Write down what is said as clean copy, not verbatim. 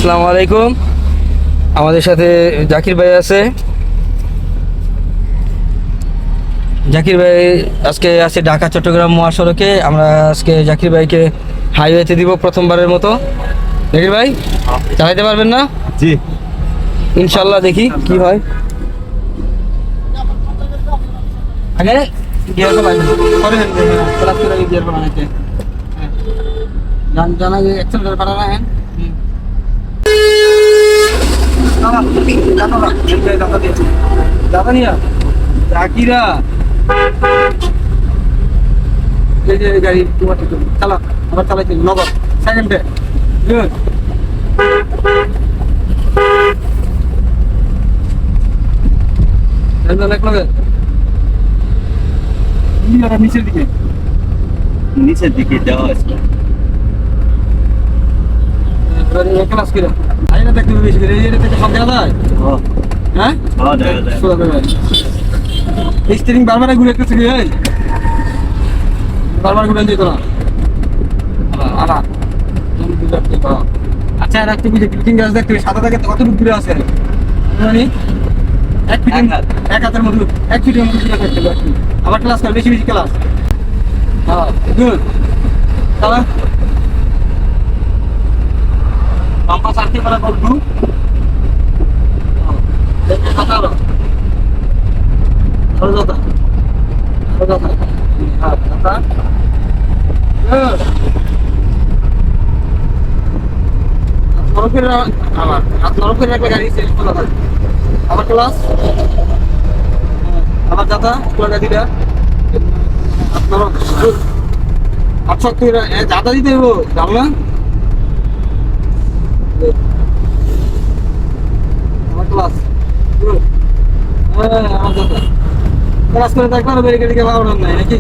আসসালামু আলাইকুম। আমাদের সাথে জাকির ভাই আছে। জাকির ভাই আজকে আছে ঢাকা চট্টগ্রাম মহাসড়কে। আমরা আজকে জাকির ভাইকে হাইওয়েতে দিব প্রথমবারের মতো। জাকির ভাই চালাইতে পারবেন না? জি। ইনশাল্লাহ, দেখি কি হয়। আগে গিয়ার বানাইতে করেন, ক্লাস করে গিয়ার বানাইতে জানা যে অ্যাক্সেলেটর বাড়ানো হ্যাঁ। দাদা নিয়া জাকিরা এই যে গাড়ি তোমার চালা, আবার চালাইতে নগদ সেকেন্ডে গুড। নিচের দিকে নিচের দিকে দেওয়া আছে। ক্লাস করে আইনা দেখতে বেশি করে এই থেকে সব দেওয়া যায়। হ্যাঁ দেখা যায়। স্টিয়ারিং বারবার ঘুরে একটু থেকে বারবার ঘুরে যেত না। আবার আচ্ছা, আর একটু বুঝে ক্লিকিং গ্লাস দেখতে সাদা থাকে কতটুকু দূরে আছে মানে 1 ফিট, 1 হাতের মতো 1 ফিটের মতো দূরে থাকতে হবে। আবার ক্লাস কর, বেশি বেশি ক্লাস। হ্যাঁ গুড। তাহলে বাম্পা সাথে করা করবো কথা হলো আরো দাদা হ্যাঁ দাদা তরফের আমার তরফের একটা গাড়ি সেল করা হয়। আবার ক্লাস আবার দাদা পুরো গাড়িটা আপনার আচ্ছা তুই দাদা দিতে দেবো জানো না। আমার ক্লাস হ্যাঁ আমার দাদা ক্লাস করে দেখবার বেরিয়ে গেলে নাই নাকি।